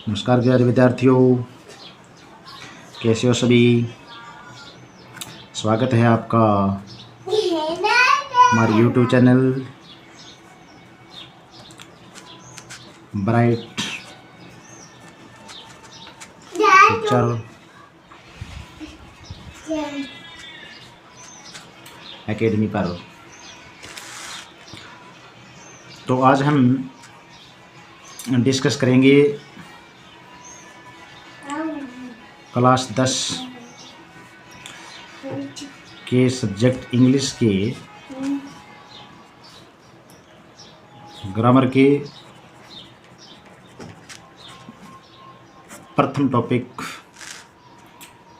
नमस्कार प्यारे विद्यार्थियों, कैसे हो सभी। स्वागत है आपका हमारे YouTube channel bright future academy पर। तो आज हम डिस्कस करेंगे क्लास 10 के सब्जेक्ट इंग्लिश के ग्रामर के प्रथम टॉपिक,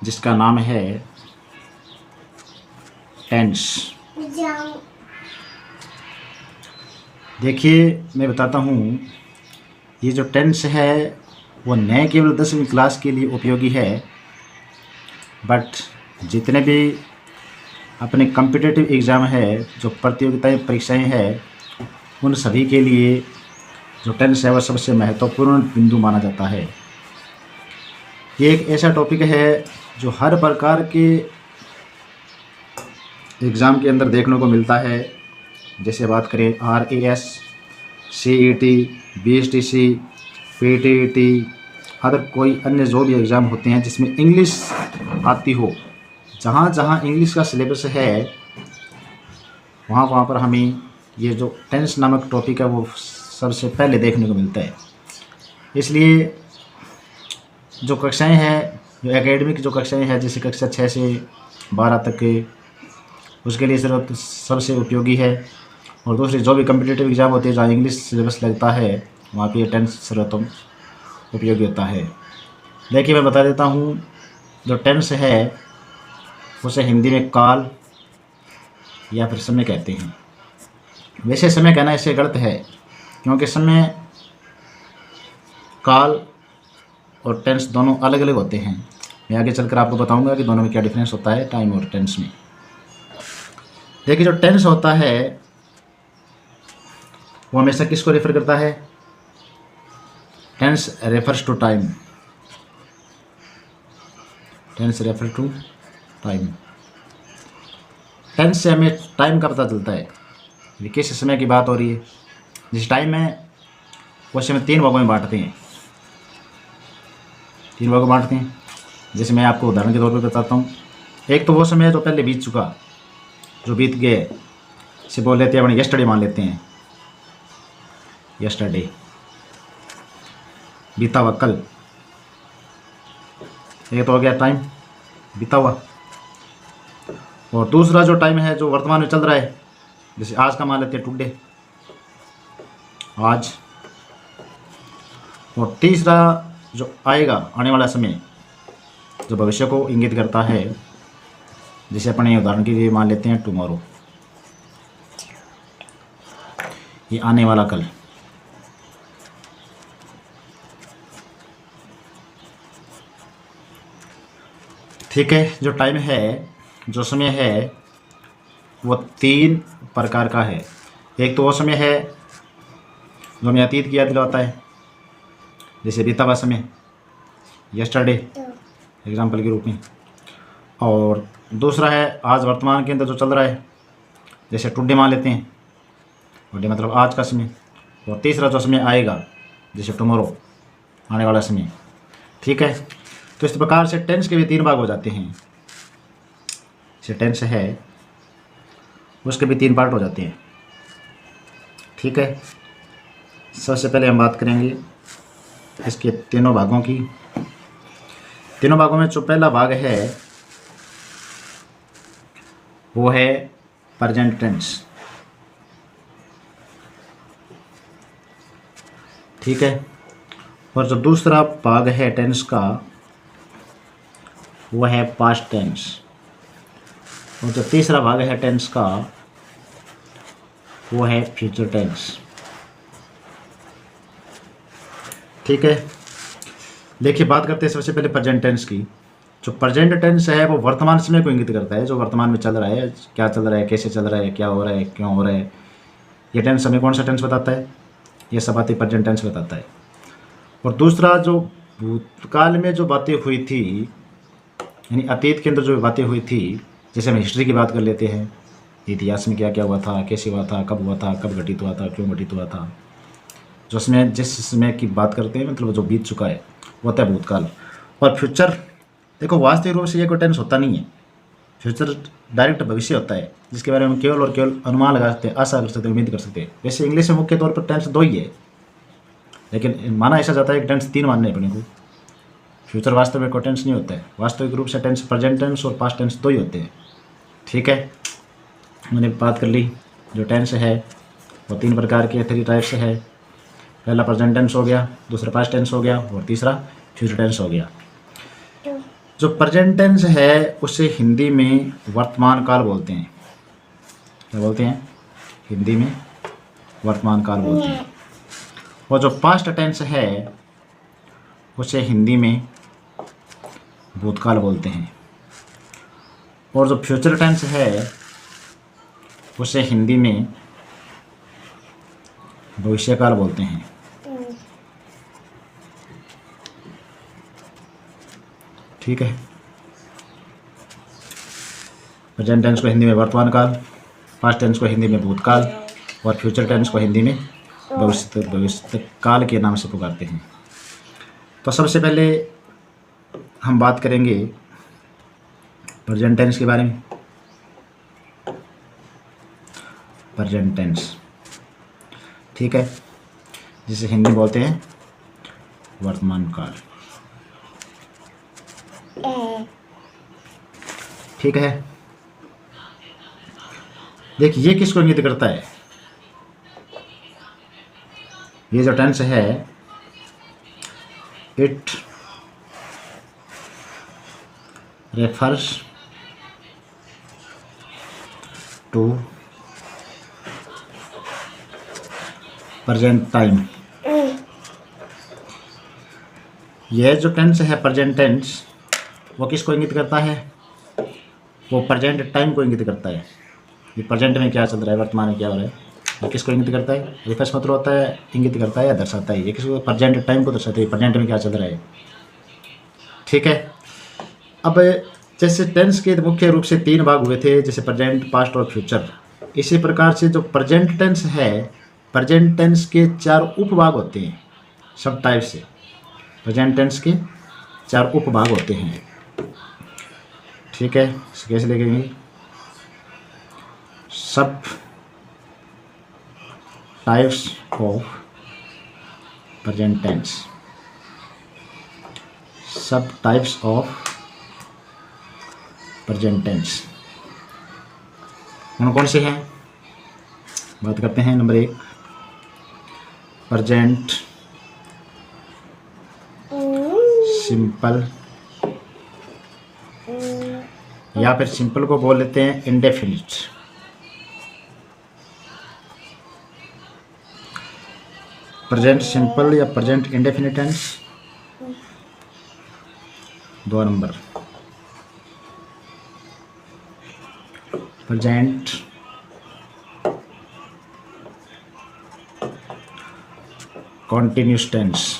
जिसका नाम है टेंस। देखिए, मैं बताता हूँ, ये जो टेंस है वो न केवल 10वीं क्लास के लिए उपयोगी है, बट जितने भी अपने कॉम्पिटिटिव एग्ज़ाम है, जो प्रतियोगिताएं परीक्षाएं हैं, उन सभी के लिए जो टेंस है वह सबसे महत्वपूर्ण बिंदु माना जाता है। ये एक ऐसा टॉपिक है जो हर प्रकार के एग्ज़ाम के अंदर देखने को मिलता है। जैसे बात करें RAS, CET, BSTC, PTET, other कोई अन्य जो भी एग्ज़ाम होते हैं जिसमें इंग्लिश आती हो, जहाँ जहाँ इंग्लिश का सिलेबस है वहाँ पर हमें ये जो टेंस नामक टॉपिक है वो सबसे पहले देखने को मिलता है। इसलिए जो कक्षाएं हैं, जो एकेडमिक जो कक्षाएं हैं, जैसे कक्षा 6 से 12 तक के, उसके लिए सबसे उपयोगी है। और दूसरी जो भी कम्पिटिटिव एग्ज़ाम होती है जहाँ इंग्लिश सिलेबस लगता है, वहाँ पे ये टेंस सर्वोत्तम उपयोगी होता है। देखिए, मैं बता देता हूँ, जो टेंस है उसे हिंदी में काल या फिर समय कहते हैं। वैसे समय कहना इससे गलत है, क्योंकि समय, काल और टेंस दोनों अलग अलग होते हैं। मैं आगे चलकर आपको बताऊंगा कि दोनों में क्या डिफरेंस होता है टाइम और टेंस में। देखिए, जो टेंस होता है वो हमेशा किसको रेफर करता है? Tense refers to time. Tense refer to time. Tense से हमें टाइम का पता चलता है, ये किस समय की बात हो रही है। जिस टाइम में उसे हम 3 भागों में बांटते हैं। 3 भागों में बांटते हैं। जैसे मैं आपको उदाहरण के तौर पर बताता हूँ। एक तो वो समय है जो पहले बीत चुका, जो बीत गए, से बोल लेते हैं अपने यस्टरडे मान लेते हैं। यस्टरडे, बीता हुआ कल। ये तो हो गया टाइम बीता हुआ। और दूसरा जो टाइम है जो वर्तमान में चल रहा है, जैसे आज का मान लेते हैं टुडे, आज। और तीसरा जो आएगा, आने वाला समय, जो भविष्य को इंगित करता है, जिसे अपने उदाहरण के लिए मान लेते हैं टुमारो, ये आने वाला कल। ठीक है। जो टाइम है, जो समय है, वो 3 प्रकार का है। एक तो वो समय है जो हमें अतीत की याद दिलाता है, जैसे बीता हुआ समय, यस्टरडे एग्जाम्पल के रूप में। और दूसरा है आज वर्तमान के अंदर जो चल रहा है, जैसे टुडे मान लेते हैं। टुडे मतलब आज का समय। और तीसरा जो समय आएगा, जैसे टुमारो, आने वाला समय। ठीक है। तो इस प्रकार से टेंस के भी 3 भाग हो जाते हैं। जैसे टेंस है उसके भी 3 पार्ट हो जाते हैं। ठीक है। सबसे पहले हम बात करेंगे इसके तीनों भागों की। तीनों भागों में जो पहला भाग है वो है प्रेजेंट टेंस। ठीक है। और जो दूसरा भाग है टेंस का, वो है पास्ट टेंस। और जो तीसरा भाग है टेंस का, वो है फ्यूचर टेंस। ठीक है। देखिए, बात करते हैं सबसे पहले प्रेजेंट टेंस की। जो प्रेजेंट टेंस है वो वर्तमान समय को इंगित करता है, जो वर्तमान में चल रहा है, क्या चल रहा है, कैसे चल रहा है, क्या हो रहा है, क्यों हो रहा है। ये टेंस हमें कौन सा टेंस बताता है? ये सब बातें प्रेजेंट टेंस बताता है। और दूसरा जो भूतकाल में जो बातें हुई थी, यानी अतीत के अंदर जो बातें हुई थी, जैसे हम हिस्ट्री की बात कर लेते हैं, इतिहास में क्या क्या हुआ था, कैसे हुआ था, कब हुआ था, कब घटित हुआ था, क्यों घटित हुआ था, जो उसमें जिस समय की बात करते हैं मतलब जो बीत चुका है वो होता है भूतकाल। और फ्यूचर, देखो वास्तविक रूप से ये कोई टेंस होता नहीं है। फ्यूचर डायरेक्ट भविष्य होता है, जिसके बारे में हम केवल और केवल अनुमान लगा सकते हैं, आशा कर सकते हैं, उम्मीद कर सकते हैं। वैसे इंग्लिश में मुख्य तौर पर टेंस 2 ही है, लेकिन माना ऐसा जाता है कि टेंस 3 मानने अपने को। फ्यूचर वास्तव में कोई टेंस नहीं होता है। वास्तविक रूप से टेंस प्रेजेंट टेंस और पास्ट टेंस 2 ही होते हैं। ठीक है, मैंने बात कर ली। जो टेंस है वो 3 प्रकार के 3 टाइप्स है। पहला प्रेजेंट टेंस हो गया, दूसरा पास्ट टेंस हो गया और तीसरा फ्यूचर टेंस हो गया। जो प्रेजेंट टेंस है उसे हिंदी में वर्तमान काल बोलते हैं। क्या बोलते हैं? हिंदी में वर्तमान काल बोलते हैं। और जो पास्ट टेंस है उसे हिंदी में भूतकाल बोलते हैं। और जो फ्यूचर टेंस है उसे हिंदी में भविष्यकाल बोलते हैं। ठीक है, प्रेजेंट टेंस को हिंदी में वर्तमान काल, पास्ट टेंस को हिंदी में भूतकाल और फ्यूचर टेंस को हिंदी में भविष्य काल के नाम से पुकारते हैं। तो सबसे पहले हम बात करेंगे प्रेजेंट टेंस के बारे में। प्रेजेंट टेंस, ठीक है, जिसे हिंदी में बोलते हैं वर्तमान काल। ठीक है, देखिए ये किसको इंगित करता है? ये जो टेंस है it refers to present time. यह जो टेंस है प्रेजेंट टेंस वो किसको इंगित करता है? वो प्रेजेंट टाइम को इंगित करता है। ये प्रेजेंट में क्या चल रहा है, वर्तमान में क्या हो रहा है, ये किसको इंगित करता है? रेफर्स मतलब होता है इंगित करता है या दर्शाता है। ये किसको? प्रेजेंट टाइम को दर्शाता है, प्रेजेंट में क्या चल रहा है। ठीक है, अब जैसे टेंस के मुख्य रूप से 3 भाग हुए थे, जैसे प्रेजेंट, पास्ट और फ्यूचर। इसी प्रकार से जो प्रेजेंट टेंस है, प्रेजेंट टेंस के 4 उपभाग होते हैं सब टाइप से। प्रेजेंट टेंस के 4 उपभाग होते हैं। ठीक है, कैसे लिखेंगे? सब टाइप्स ऑफ प्रेजेंट टेंस। सब टाइप्स ऑफ प्रेजेंट टेंस कौन कौन से हैं? बात करते हैं। नंबर 1 प्रेजेंट सिंपल, या फिर सिंपल को बोल लेते हैं इंडेफिनिट। प्रेजेंट सिंपल या present indefinite tense. 2 number present continuous tense.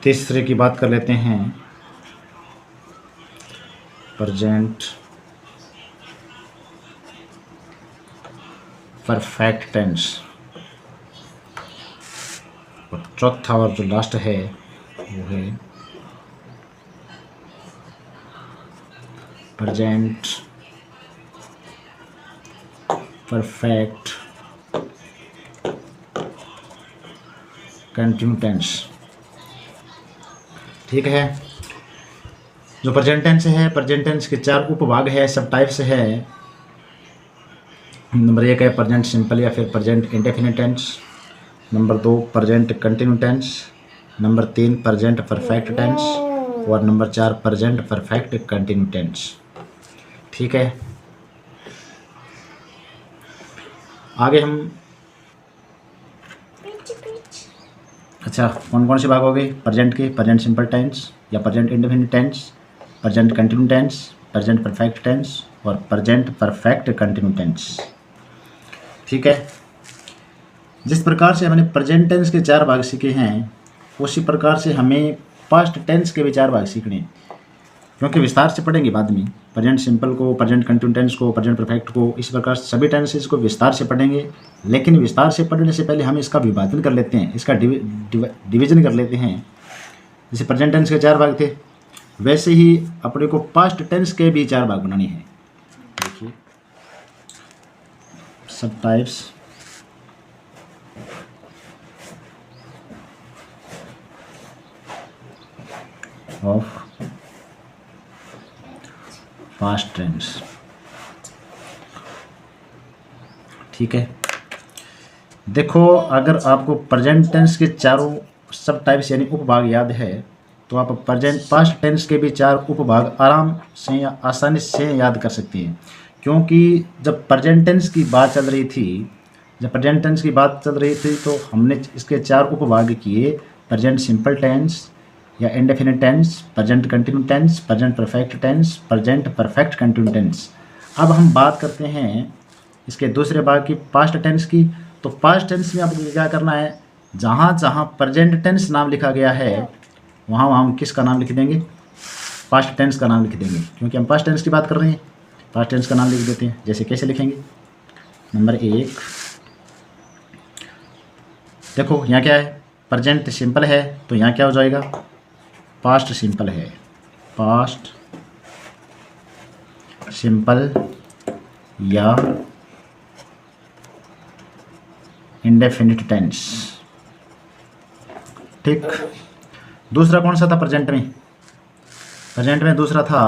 तीसरे की बात कर लेते हैं प्रेजेंट परफेक्ट टेंस। और चौथा और जो लास्ट है वो है प्रेजेंट परफेक्ट कंटिन्यू टेंस। ठीक है, जो प्रेजेंट टेंस है, प्रेजेंट टेंस के 4 उपभाग है, सब टाइप्स है। नंबर 1 है प्रेजेंट सिंपल या फिर present indefinite tense. Number 2 present continue tense. Number 3 present perfect tense और number 4 present perfect continue tense. ठीक है, आगे हम अच्छा कौन कौन से भाग हो गए प्रेजेंट के? प्रेजेंट सिंपल टेंस या present indefinite tense, present continue tense, present perfect tense और प्रेजेंट परफेक्ट कंटिन्यू टेंस। ठीक है, जिस प्रकार से हमने प्रेजेंट टेंस के 4 भाग सीखे हैं, उसी प्रकार से हमें पास्ट टेंस के भी 4 भाग सीखने हैं, क्योंकि विस्तार से पढ़ेंगे बाद में। प्रेजेंट सिंपल को, प्रेजेंट कंटिन्यूस टेंस को, प्रेजेंट परफेक्ट को, इस प्रकार सभी टेंसेस को विस्तार से पढ़ेंगे। लेकिन विस्तार से पढ़ने से पहले हम इसका विभाजन कर लेते हैं, इसका डिवीजन कर लेते हैं। जैसे प्रेजेंट टेंस के 4 भाग थे, वैसे ही अपने को पास्ट टेंस के भी 4 भाग बनाने हैं। देखिए, सब टाइप्स ऑफ पास्ट टेंस। ठीक है, देखो, अगर आपको प्रेजेंट टेंस के चारों सब टाइप्स यानी उपभाग याद है, तो आप प्रेजेंट पास्ट टेंस के भी 4 उपभाग आराम से या आसानी से याद कर सकते हैं। क्योंकि जब प्रेजेंट टेंस की बात चल रही थी, तो हमने इसके 4 उपभाग किए। प्रेजेंट सिंपल टेंस या indefinite tense, present continuous tense, present perfect tense, present perfect continuous tense. अब हम बात करते हैं इसके दूसरे भाग की, पास्ट टेंस की। तो पास्ट टेंस में आपको क्या करना है, जहाँ जहाँ प्रेजेंट टेंस नाम लिखा गया है, वहाँ वहाँ हम किसका नाम लिख देंगे, पास्ट टेंस का नाम लिख देंगे, क्योंकि हम पास्ट टेंस की बात कर रहे हैं। पास्ट टेंस का नाम लिख देते हैं। जैसे कैसे लिखेंगे, नंबर 1, देखो यहाँ क्या है, प्रेजेंट सिंपल है, तो यहाँ क्या हो जाएगा, पास्ट सिंपल है, पास्ट सिंपल या इंडेफिनिट टेंस। ठीक, दूसरा कौन सा था प्रेजेंट में? प्रेजेंट में दूसरा था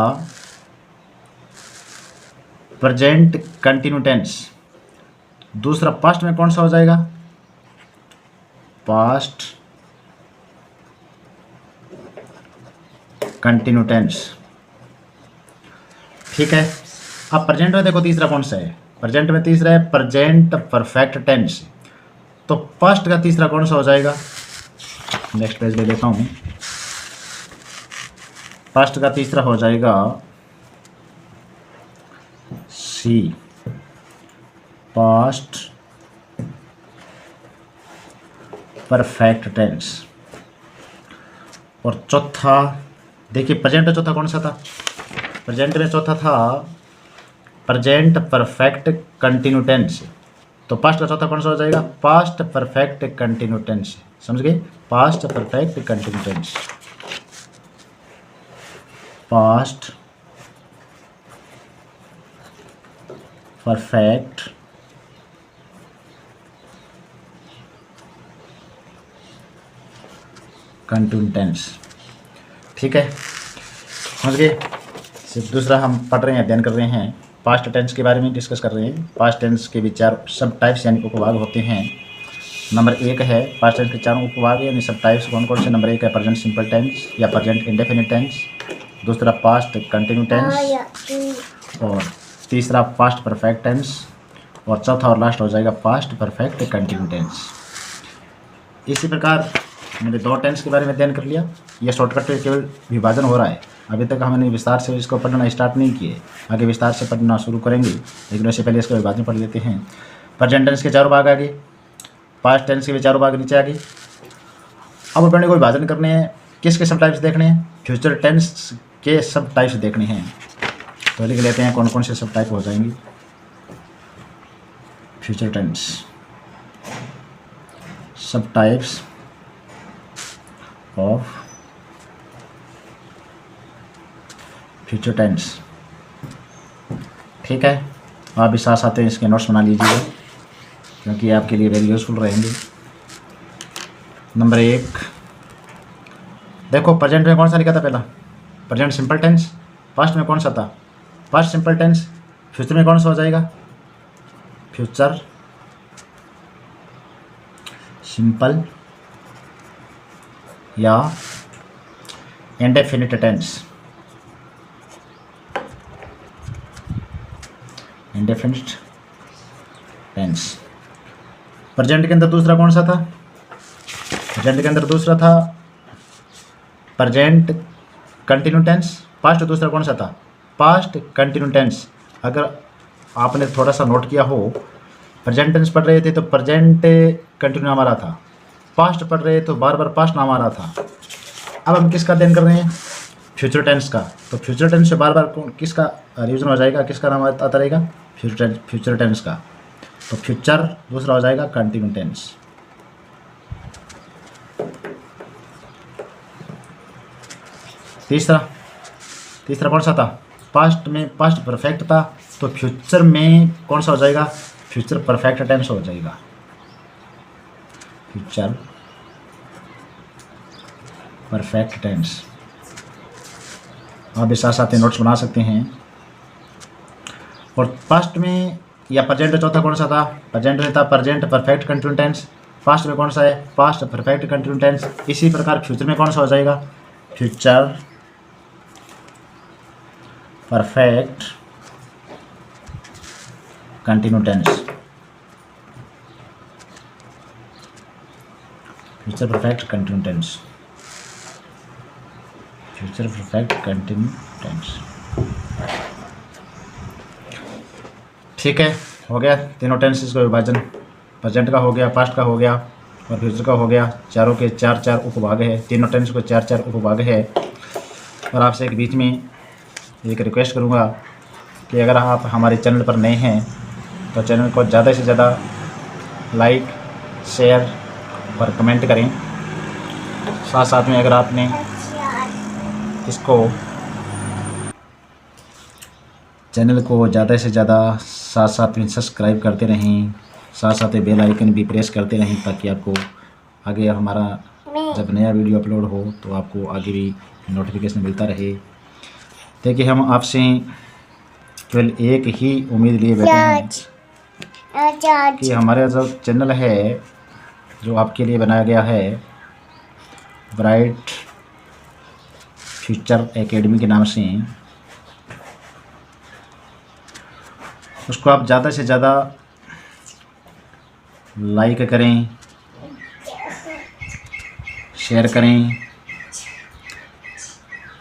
प्रेजेंट कंटिन्यू टेंस। दूसरा पास्ट में कौन सा हो जाएगा, पास्ट कंटिन्यू टेंस। ठीक है, अब प्रेजेंट में देखो तीसरा कौन सा है, प्रेजेंट में तीसरा है प्रेजेंट परफेक्ट टेंस। तो पास्ट का तीसरा कौन सा हो जाएगा, नेक्स्ट पेज ले लेता हूँ। पास्ट का तीसरा हो जाएगा सी, पास्ट परफेक्ट टेंस। और चौथा देखिए, प्रेजेंट में चौथा कौन सा था, प्रेजेंट में चौथा था प्रेजेंट परफेक्ट कंटिन्यू टेंस। तो पास्ट का चौथा कौन सा हो जाएगा, पास्ट परफेक्ट कंटिन्यू टेंस। समझ गए, past perfect continue tense, past perfect continue tense. ठीक है, समझ गए। सिर्फ दूसरा हम पढ़ रहे हैं, अध्ययन कर रहे हैं, पास्ट टेंस के बारे में डिस्कस कर रहे हैं। पास्ट टेंस के भी 4 सब टाइप्स यानी उपभाग होते हैं। नंबर 1 है पास्ट टेंस के 4 उपभाग यानी सब टाइप्स कौन कौन से। नंबर 1 है प्रेजेंट सिंपल टेंस या प्रेजेंट इंडेफिनिट टेंस, दूसरा पास्ट कंटिन्यू टेंस, और तीसरा पास्ट परफेक्ट टेंस, और चौथा और लास्ट हो जाएगा पास्ट परफेक्ट कंटिन्यू टेंस। इसी प्रकार मैंने 2 टेंस के बारे में अध्ययन कर लिया। यह शॉर्टकट में केवल विभाजन हो रहा है, अभी तक हमने विस्तार से इसको पढ़ना स्टार्ट नहीं किए, आगे विस्तार से पढ़ना शुरू करेंगे। लेकिन उससे पहले इसका विभाजन पढ़ लेते हैं। प्रेजेंट टेंस के 4 भाग आगे, पास्ट टेंस के भी 4 भाग नीचे आगे। अब अपने को विभाजन करने हैं, किसके सब टाइप्स देखने हैं, फ्यूचर टेंस के सब टाइप्स देखने हैं। तो लिख लेते हैं कौन कौन से सब टाइप हो जाएंगे। फ्यूचर टेंस, सब टाइप्स ऑफ फ्यूचर टेंस। ठीक है, आप भी साथ साथ इसके नोट्स बना लीजिएगा, क्योंकि आपके लिए वेरी यूजफुल रहेंगे। नंबर 1 देखो, प्रेजेंट में कौन सा लिखा था पहला, प्रेजेंट सिंपल टेंस। पास्ट में कौन सा था, पास्ट सिंपल टेंस। फ्यूचर में कौन सा हो जाएगा, फ्यूचर सिंपल या indefinite tense, indefinite tense. Present के अंदर दूसरा कौन सा था, प्रेजेंट के अंदर दूसरा था प्रेजेंट कंटिन्यू टेंस। पास्ट दूसरा कौन सा था, पास्ट कंटिन्यू टेंस। अगर आपने थोड़ा सा नोट किया हो प्रेजेंट टेंस पढ़ रहे थे तो प्रेजेंट कंटिन्यू नाम आ रहा था, पास्ट पढ़ रहे तो बार बार पास्ट नाम आ रहा था। अब हम किसका अध्ययन कर रहे हैं? फ्यूचर टेंस का। तो फ्यूचर टेंस से बार बार किसका रिविजन हो जाएगा, किसका नाम आता रहेगा? फ्यूचर टेंस का। तो फ्यूचर दूसरा हो जाएगा कंटिन्यू टेंस। तीसरा कौन सा था? पास्ट में पास्ट परफेक्ट था, तो फ्यूचर में कौन सा हो जाएगा? फ्यूचर परफेक्ट टेंस हो जाएगा। Future perfect tense. आप भी साथ साथ नोट्स बना सकते हैं। और पास्ट में या प्रेजेंट चौथा कौन सा था? प्रेजेंट में था present perfect continue tense. Past में कौन सा है? Past perfect continue tense. इसी प्रकार फ्यूचर में कौन सा हो जाएगा? Future perfect continue tense. Future perfect continue tense. Future perfect continue tense. ठीक है, हो गया तीनों टेंसेस का विभाजन। प्रेजेंट का हो गया, पास्ट का हो गया और फ्यूचर का हो गया। चारों के चार चार उपभाग है, तीनों टेंस को चार चार उपभाग है। और आपसे एक बीच में एक रिक्वेस्ट करूँगा कि अगर आप हमारे चैनल पर नए हैं तो चैनल को ज़्यादा से ज़्यादा लाइक, शेयर और कमेंट करें। साथ साथ में अगर आपने इसको चैनल को ज़्यादा से ज़्यादा साथ साथ में सब्सक्राइब करते रहें, साथ साथ बेल आइकन भी प्रेस करते रहें, ताकि आपको आगे हमारा जब नया वीडियो अपलोड हो तो आपको आगे भी नोटिफिकेशन मिलता रहे। देखिए, हम आपसे केवल एक ही उम्मीद लिए बैठे हैं कि हमारा जो चैनल है, जो आपके लिए बनाया गया है ब्राइट फ्यूचर एकेडमी के नाम से, उसको आप ज़्यादा से ज़्यादा लाइक करें, शेयर करें।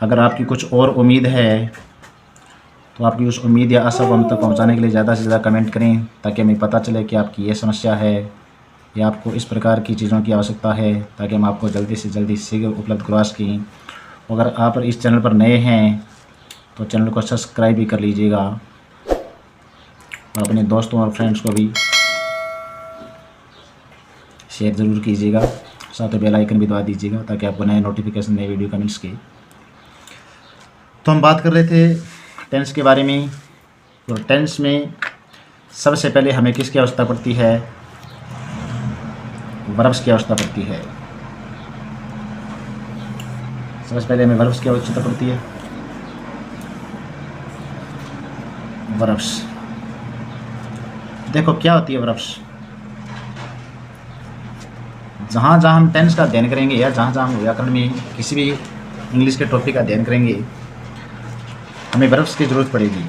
अगर आपकी कुछ और उम्मीद है तो आपकी उस उम्मीद या आशा को हम तक पहुंचाने के लिए ज़्यादा से ज़्यादा कमेंट करें, ताकि हमें पता चले कि आपकी ये समस्या है या आपको इस प्रकार की चीज़ों की आवश्यकता है, ताकि हम आपको जल्दी से जल्दी शीघ्र उपलब्ध करवा सकें। अगर आप इस चैनल पर नए हैं तो चैनल को सब्सक्राइब भी कर लीजिएगा और अपने दोस्तों और फ्रेंड्स को भी शेयर ज़रूर कीजिएगा। साथ ही बेल आइकन भी दबा दीजिएगा ताकि आपको नए नोटिफिकेशन, नए वीडियो का मिल सके। तो हम बात कर रहे थे टेंस के बारे में। तो टेंस में सबसे पहले हमें किसकी आवश्यकता पड़ती है? वर्ब्स की आवश्यकता पड़ती है। सबसे पहले हमें वर्ब्स की आवश्यकता पड़ती है। वर्ब्स, देखो क्या होती है वर्ब्स। जहाँ जहाँ हम टेंस का अध्ययन करेंगे या जहाँ जहाँ हम व्याकरण में किसी भी इंग्लिश के टॉपिक का अध्ययन करेंगे, हमें वर्ब्स की ज़रूरत पड़ेगी।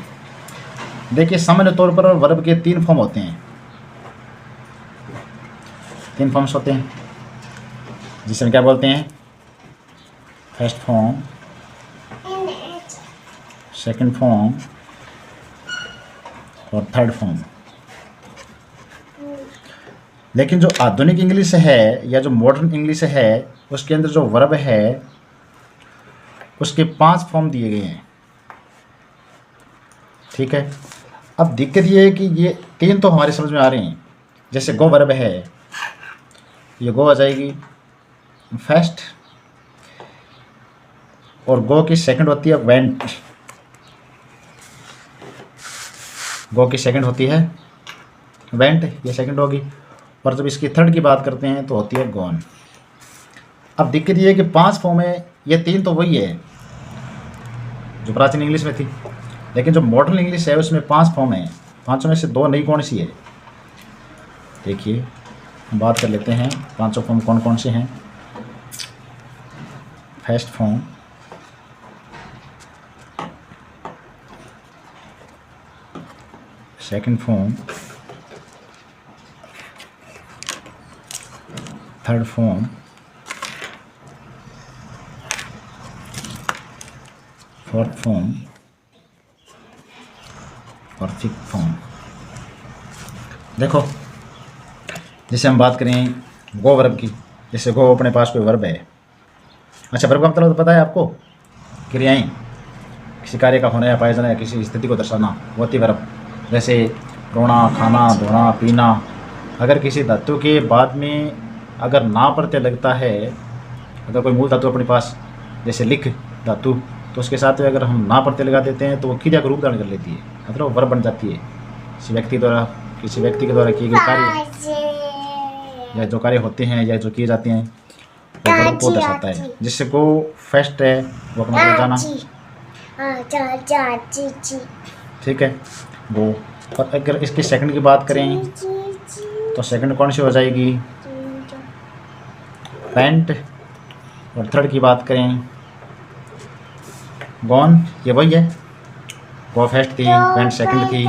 देखिए, सामान्य तौर पर वर्ब के 3 फॉर्म होते हैं। 3 फॉर्म्स होते हैं, जिसमें क्या बोलते हैं? फर्स्ट फॉर्म, सेकंड फॉर्म और थर्ड फॉर्म। लेकिन जो आधुनिक इंग्लिश है या जो मॉडर्न इंग्लिश है, उसके अंदर जो वर्ब है उसके 5 फॉर्म दिए गए हैं। ठीक है, अब दिक्कत ये है कि ये 3 तो हमारे समझ में आ रहे हैं। जैसे गो वर्ब है, ये गो आ जाएगी फर्स्ट, और गो की सेकंड होती है वेंट। गो की सेकंड होती है वेंट, ये सेकंड होगी। और जब इसकी थर्ड की बात करते हैं तो होती है गॉन। अब दिक्कत ये है कि 5 फॉर्म है, ये 3 तो वही है जो प्राचीन इंग्लिश में थी, लेकिन जो मॉडर्न इंग्लिश है उसमें 5 फॉर्म है। 5 में से 2 नई कौन सी है? देखिए, हम बात कर लेते हैं 5 फॉर्म कौन कौन से हैं। First form, second form, third form, fourth form और फिफ्थ फॉर्म। देखो, जैसे हम बात करें गो वर्ब की, जैसे गो अपने पास कोई वर्ब है। अच्छा, वर्ब का मतलब तो पता है आपको, क्रियाएं, किसी कार्य का होना या पाया जाना या किसी स्थिति को दर्शाना, वो होती वर्ब। जैसे रोना, खाना, धोना, पीना। अगर किसी धातु के बाद में अगर ना प्रत्यय लगता है, अगर कोई मूल धातु अपने पास जैसे लिख धातु, तो उसके साथ में अगर हम ना प्रत्यय लगा देते हैं तो वो क्रिया का रूप धारण कर लेती है, मतलब वर्ब बन जाती है। किसी व्यक्ति के द्वारा किए गए कार्य या जो कार्य होते हैं या जो किए जाते हैं वो वर्ब को दर्शाता है। जिससे गो फेस्ट है, वो अपना मतलब जाना, ठीक है, गो। और अगर इसकी सेकंड की बात करें तो सेकंड कौन सी हो जाएगी, पैंट। और थर्ड की बात करें गॉन, ये वही है, गो फर्स्ट थी, पैंट सेकंड थी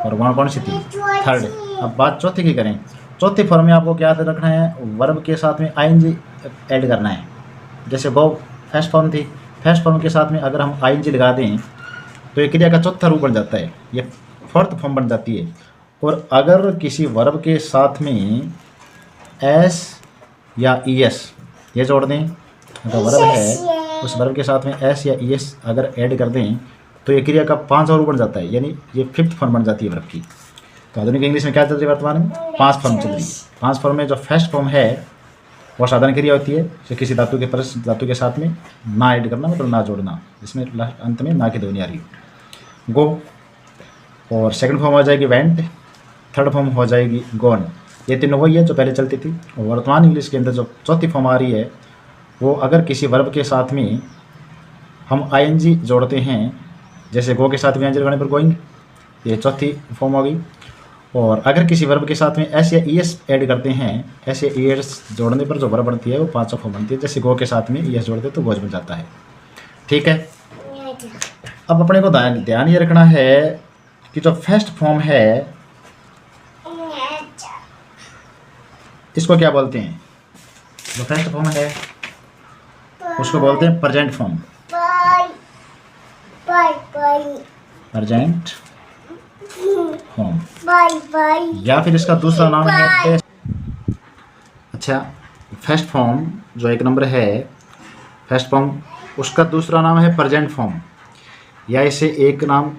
और गॉन कौन सी थी, थर्ड। अब बात चौथी की करें। चौथी फॉर्म में आपको क्या याद रखना है, वर्ब के साथ में आईएनजी ऐड करना है। जैसे गो फर्स्ट फॉर्म थी, फर्स्ट फॉर्म के साथ में अगर हम आईएनजी लगा दें तो ये क्रिया का चौथा रूप बन जाता है, ये फोर्थ फॉर्म बन जाती है। और अगर किसी वर्ब के साथ में एस या ईएस ये जोड़ दें, अगर वर्ब है उस वर्ब के साथ में एस या ईएस अगर ऐड कर दें तो ये क्रिया का 5वां रूप बन जाता है, यानी ये फिफ्थ फॉर्म बन जाती है वर्ब की। तो आधुनिक इंग्लिश में क्या चल रही है वर्तमान में, 5 फॉर्म चल रही है। 5 फॉर्म में जो फर्स्ट फॉर्म है वो साधारण क्रिया होती है, जो किसी धातु के साथ में ना ऐड करना, मतलब ना जोड़ना, जिसमें अंत में ना की ध्वनि आ रही है, गो। और सेकंड फॉर्म हो जाएगी वेंट, थर्ड फॉर्म हो जाएगी गॉन। ये तीनों वही है जो पहले चलती थी। और वर्तमान इंग्लिश के अंदर जो चौथी फॉर्म आ रही है वो अगर किसी वर्ब के साथ में हम आईएनजी जोड़ते हैं, जैसे गो के साथ में आईएनजी लगाने पर गोइंग, ये चौथी फॉर्म होगी। और अगर किसी वर्ब के साथ में एस या ईएस ऐड करते हैं, एस या ईएस जोड़ने पर जो वर्ब बनती है वो 5वां फॉर्म बनती है। जैसे गो के साथ में ईएस जोड़ते तो गोज बन जाता है, ठीक है। अब अपने को ध्यान ये रखना है कि जो फर्स्ट फॉर्म है इसको क्या बोलते हैं, जो फर्स्ट फॉर्म है उसको बोलते हैं प्रेजेंट फॉर्म, प्रेजेंट फॉर्म, या फिर इसका दूसरा नाम है अच्छा, फर्स्ट फॉर्म जो एक नंबर है फर्स्ट फॉर्म, उसका दूसरा नाम है प्रेजेंट फॉर्म, या इसे एक नाम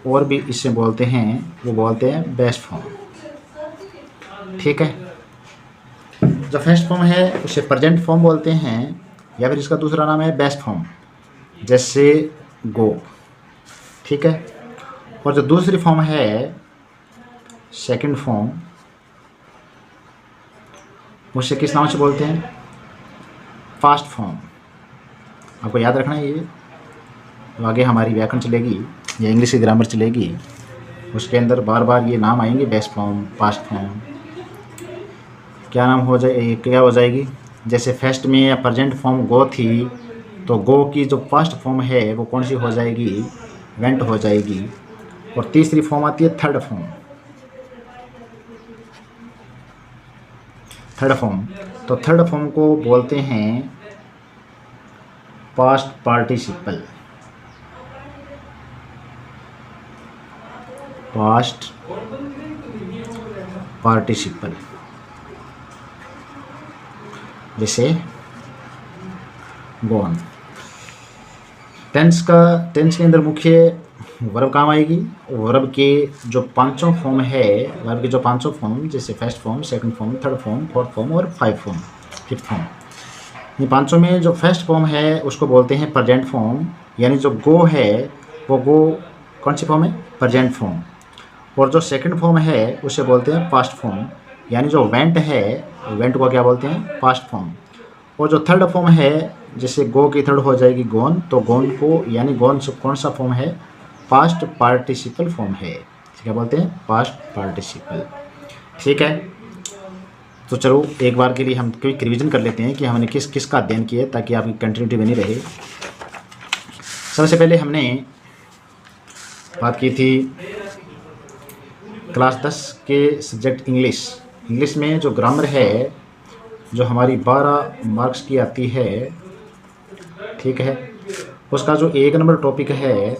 और भी इससे बोलते हैं, वो बोलते हैं बेस्ट फॉर्म, ठीक है। जो फर्स्ट फॉर्म है उसे प्रेजेंट फॉर्म बोलते हैं, या फिर इसका दूसरा नाम है बेस्ट फॉर्म, जैसे गो, ठीक है। और जो दूसरी फॉर्म है सेकंड फॉर्म, उसे किस नाम से बोलते हैं, पास्ट फॉर्म। आपको याद रखना है ये, तो आगे हमारी व्याकरण चलेगी या इंग्लिश की ग्रामर चलेगी, उसके अंदर बार बार ये नाम आएंगे, बेस्ट फॉर्म, पास्ट फॉर्म, क्या नाम हो जाए, क्या हो जाएगी। जैसे फर्स्ट में या प्रेजेंट फॉर्म गो थी, तो गो की जो पास्ट फॉर्म है वो कौन सी हो जाएगी, वेंट हो जाएगी। और तीसरी फॉर्म आती है थर्ड फॉर्म, थर्ड फॉर्म, तो थर्ड फॉर्म को बोलते हैं पास्ट पार्टिसिपल, पास्ट पार्टिसिपल, जैसे गॉन। टेंस के अंदर मुख्य वर्ब काम आएगी। वर्ब के जो 5 फॉर्म है, वर्ब के जो 5 फॉर्म, जैसे first form, second form, third form, fourth form और फिफ्थ फॉर्म, ये 5 में जो फर्स्ट फॉर्म है उसको बोलते हैं प्रेजेंट फॉर्म, यानी जो गो है वो गो कौन सी फॉर्म है, प्रेजेंट फॉर्म। और जो सेकंड फॉर्म है उसे बोलते हैं पास्ट फॉर्म, यानी जो वेंट है, वेंट को क्या बोलते हैं, पास्ट फॉर्म। और जो थर्ड फॉर्म है, जैसे गो की थर्ड हो जाएगी गॉन, तो गॉन को, यानी गॉन कौन सा फॉर्म है, पास्ट पार्टिसिपल फॉर्म है, क्या बोलते हैं, पास्ट पार्टिसिपल, ठीक है। तो चलो एक बार के लिए हम क्विक रिवीजन कर लेते हैं कि हमने किस किस का अध्ययन किया, ताकि आपकी कंटिन्यूटी बनी रहे। सबसे पहले हमने बात की थी क्लास 10 के सब्जेक्ट इंग्लिश में जो ग्रामर है, जो हमारी 12 मार्क्स की आती है, ठीक है। उसका जो 1 नंबर टॉपिक है,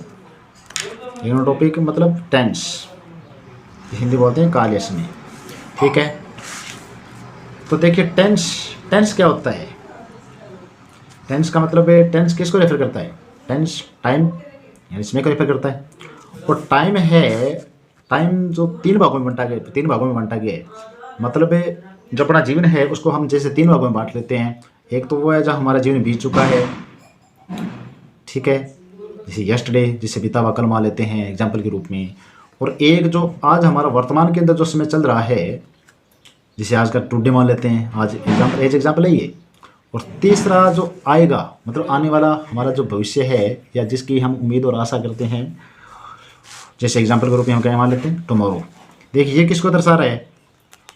1 नंबर टॉपिक मतलब टेंस, हिंदी बोलते हैं काल इसमें, ठीक है। तो देखिए टेंस, टेंस क्या होता है? टेंस का मतलब है, टेंस किसको रेफर करता है? टेंस टाइम यानी समय को रेफर करता है। और टाइम है, टाइम जो तीन भागों में बांटा गया है। मतलब है जो अपना जीवन है उसको हम जैसे तीन भागों में बांट लेते हैं। एक तो वो है जो हमारा जीवन बीत चुका है, ठीक है, जैसे यस्टरडे, जिसे बीता हुआ कल मान लेते हैं एग्जाम्पल के रूप में। और एक जो आज हमारा वर्तमान के अंदर जो समय चल रहा है, जिसे आज का टुडे मान लेते हैं, आज एग्जाम्पल है ये। और तीसरा जो आएगा, मतलब आने वाला हमारा जो भविष्य है या जिसकी हम उम्मीद और आशा करते हैं, जैसे एग्जाम्पल के रूप में हम क्या मान लेते हैं? टुमारो। देखिए ये किसको दर्शा रहा है?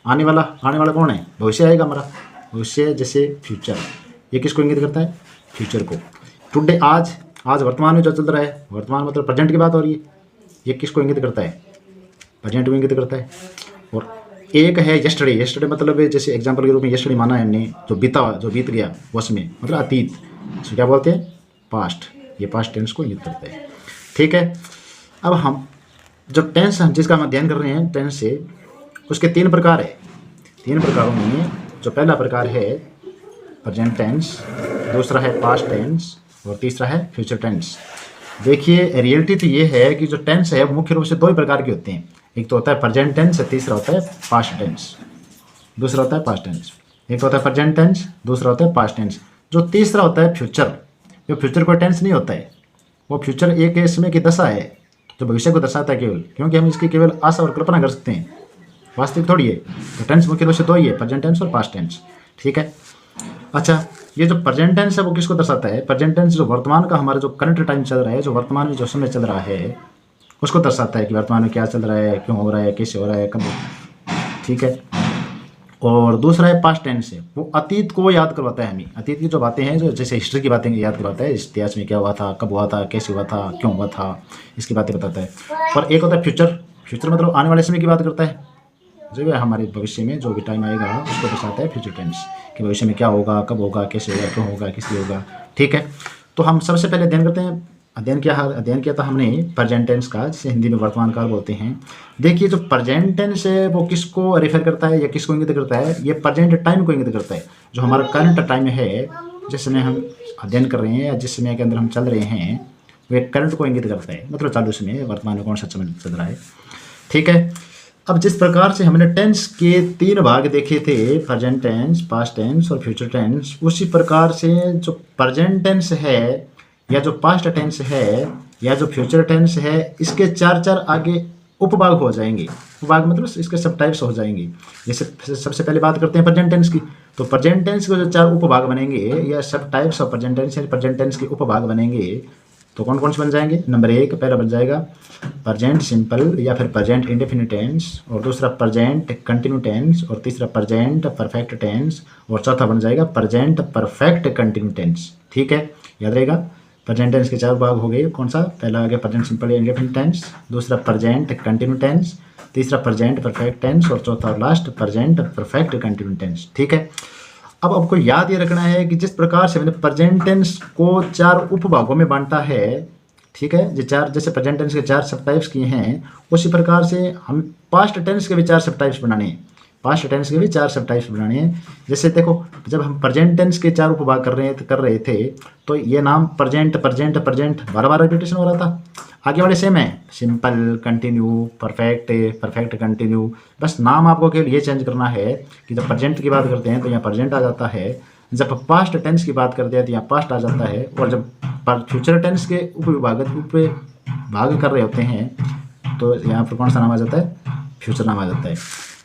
आने वाला कौन है? भविष्य आएगा हमारा, भविष्य जैसे फ्यूचर। ये किसको इंगित करता है? फ्यूचर को। टुडे आज वर्तमान में जो चल रहा है, वर्तमान मतलब प्रेजेंट की बात हो रही है, ये किसको इंगित करता है? प्रेजेंट को इंगित करता है। और एक है यस्टरडे मतलब जैसे एग्जाम्पल के रूप में यस्टरडे माना है हमने, जो बीत गया वो समय मतलब अतीत, तो क्या बोलते हैं? पास्ट। ये पास्ट टेंस को इंगित करता है, ठीक है। अब हम जो टेंस जिसका हम अध्ययन कर रहे हैं टेंस से, उसके तीन प्रकार है। तीन प्रकारों में जो पहला प्रकार है प्रेजेंट टेंस, दूसरा है पास्ट टेंस और तीसरा है फ्यूचर टेंस। देखिए रियलिटी तो ये है कि जो टेंस है वो मुख्य रूप से दो ही प्रकार के होते हैं। एक तो होता है प्रेजेंट टेंस, तीसरा होता है पास्ट टेंस, दूसरा होता है पास्ट टेंस। एक तो होता है प्रेजेंट टेंस, दूसरा होता है पास्ट टेंस। जो तीसरा होता है फ्यूचर, जो फ्यूचर कोई टेंस नहीं होता है, वो फ्यूचर एक समय की दशा है जो भविष्य को दर्शाता है केवल, क्योंकि हम इसकी केवल आशा और कल्पना कर सकते हैं, वास्तविक थोड़ी है। तो टेंस मुख्य रूप से दो ही है, प्रेजेंट टेंस और पास्ट टेंस, ठीक है। अच्छा, ये जो प्रेजेंट टेंस है वो किसको दर्शाता है? प्रेजेंट टेंस जो वर्तमान का हमारा जो करंट टाइम चल रहा है, जो वर्तमान में जो समय चल रहा है, उसको दर्शाता है कि वर्तमान में क्या चल रहा है, क्यों हो रहा है, कैसे हो रहा है, कब, ठीक है। और दूसरा है पास्ट टेंस है, वो अतीत को याद करवाता है हमें। अतीत की जो बातें हैं, जो जैसे हिस्ट्री की बातें याद करवाता है, इतिहास में क्या हुआ था, कब हुआ था, कैसे हुआ था, क्यों हुआ था, इसकी बातें बताता है। और एक होता है फ्यूचर मतलब आने वाले समय की बात करता है, जो है हमारे भविष्य में जो भी टाइम आएगा उसको दर्शाता है फ्यूचर टेंस, कि भविष्य में क्या होगा, कब होगा, कैसे होगा, क्यों होगा, किस लिए होगा, ठीक है। तो हम सबसे पहले अध्ययन किया था हमने प्रेजेंट टेंस का, जिसे हिंदी में वर्तमान काल बोलते हैं। देखिए जो प्रेजेंट टेंस है वो किसको रेफर करता है या किसको इंगित करता है? ये प्रेजेंट टाइम को इंगित करता है, जो हमारा करंट टाइम है, जिस समय हम अध्ययन कर रहे हैं या जिस समय के अंदर हम चल रहे हैं, वो करंट को इंगित करता है, मतलब चालू समय, वर्तमान में कौन सा समय चल रहा है, ठीक है। अब जिस प्रकार से हमने टेंस के तीन भाग देखे थे, प्रेजेंट टेंस, पास्ट टेंस और फ्यूचर टेंस, उसी प्रकार से जो प्रेजेंट टेंस है या जो पास्ट टेंस है या जो फ्यूचर टेंस है, इसके चार आगे उपभाग हो जाएंगे। उपभाग मतलब इसके सब टाइप्स हो जाएंगे। जैसे सबसे पहले बात करते हैं प्रेजेंट टेंस की, तो प्रेजेंट टेंस के जो चार उपभाग बनेंगे या सब टाइप्स ऑफ प्रेजेंट टेंस के उपभाग बनेंगे, तो कौन कौन से बन जाएंगे? नंबर एक, पहला बन जाएगा प्रेजेंट सिंपल या फिर प्रेजेंट इंडेफिनिट टेंस, और दूसरा प्रेजेंट कंटिन्यू टेंस, और तीसरा प्रेजेंट परफेक्ट टेंस, और चौथा बन जाएगा प्रेजेंट परफेक्ट कंटिन्यू टेंस, ठीक है, याद रहेगा। प्रेजेंट टेंस के चार भाग हो गए, कौन सा? पहला आ गया प्रेजेंट सिंपल या इंडेफिनिट टेंस, दूसरा प्रेजेंट कंटिन्यू टेंस, तीसरा प्रेजेंट परफेक्ट टेंस, और चौथा और last present perfect continue tense, ठीक है। अब आपको याद ये रखना है कि जिस प्रकार से मैंने प्रेजेंट टेंस को चार उपभागों में बांटा है, ठीक है, जो चार, जैसे प्रेजेंट टेंस के चार सब टाइप्स किए हैं, उसी प्रकार से हम पास्ट टेंस के भी चार सब टाइप्स बनाने हैं। पास्ट टेंस के भी चार सब टाइप्स बनाने हैं। जैसे देखो, जब हम प्रेजेंट टेंस के चार उपभाग कर रहे थे, तो ये नाम प्रेजेंट बार रिपीटेशन हो रहा था। आगे वाले सेम है, सिंपल, कंटिन्यू, परफेक्ट कंटिन्यू, बस नाम आपको केवल ये चेंज करना है कि जब प्रेजेंट की बात करते हैं तो यहाँ प्रेजेंट आ जाता है, जब पास्ट टेंस की बात करते हैं तो यहाँ पास्ट आ जाता है, और जब फ्यूचर टेंस के उपभाग कर रहे होते हैं तो यहाँ पर कौन सा नाम आ जाता है? फ्यूचर नाम आ जाता है।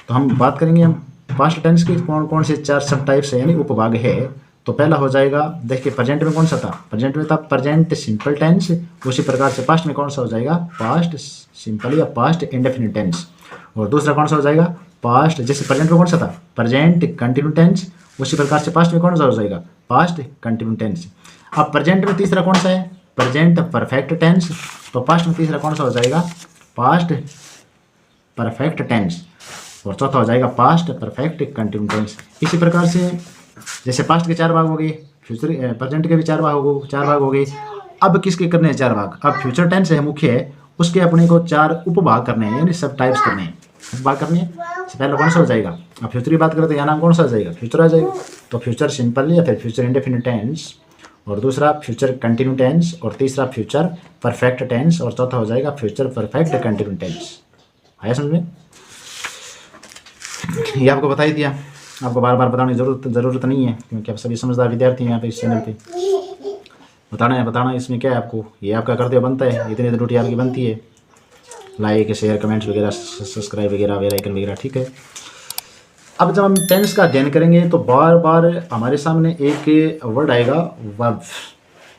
तो हम बात करेंगे हम पास्ट टेंस के कौन से चार सब टाइप्स है यानी उपभाग है। तो पहला हो जाएगा, देखिए प्रेजेंट में कौन सा था? प्रेजेंट में था प्रेजेंट सिंपल टेंस, उसी प्रकार से पास्ट में कौन सा हो जाएगा? पास्ट सिंपल या पास्ट इंडेफिनिट टेंस। और दूसरा कौन सा हो जाएगा? पास्ट, जैसे प्रेजेंट में कौन सा था? प्रेजेंट कंटिन्यू टेंस, उसी प्रकार से पास्ट में कौन सा हो जाएगा? Past continue tense. अब प्रेजेंट में तीसरा कौन सा है? प्रेजेंट परफेक्ट टेंस, तो पास्ट में तीसरा कौन सा हो जाएगा? पास्ट परफेक्ट टेंस, और चौथा हो जाएगा पास्ट परफेक्ट कंटिन्यू टेंस। इसी प्रकार से जैसे पास्ट के चार भाग हो गए, फ्यूचर प्रेजेंट के भी चार भाग हो गए। अब किसके करने हैं चार भाग? अब फ्यूचर टेंस है मुख्य है, उसके अपने को चार उपभाग करने हैं यानी सब टाइप्स करने हैं। उपभाग करने हैं, पहला कौन सा हो जाएगा? अब फ्यूचर की बात करें तो यहाँ नाम कौन सा आ जाएगा, फ्यूचर आ जाएगा। तो फ्यूचर सिंपल या फिर फ्यूचर इंडेफिनिट टेंस, और दूसरा फ्यूचर कंटिन्यू टेंस, और तीसरा फ्यूचर परफेक्ट टेंस, और चौथा हो जाएगा फ्यूचर परफेक्ट कंटिन्यू टेंस। आया समझ में? ये आपको बता ही दिया, आपको बार बार बताने की ज़रूरत नहीं है, क्योंकि आप सभी समझदार विद्यार्थी हैं यहाँ पे इस चैनल पे। बताना इसमें क्या है आपको, ये आपका कर्तव्य बनता है, इतनी ड्यूटी आपकी बनती है, लाइक शेयर कमेंट्स वगैरह सब्सक्राइब वगैरह बेल आइकन वगैरह, ठीक है। अब जब हम टेंस का अध्ययन करेंगे तो बार बार हमारे सामने एक वर्ड आएगा वर्ब।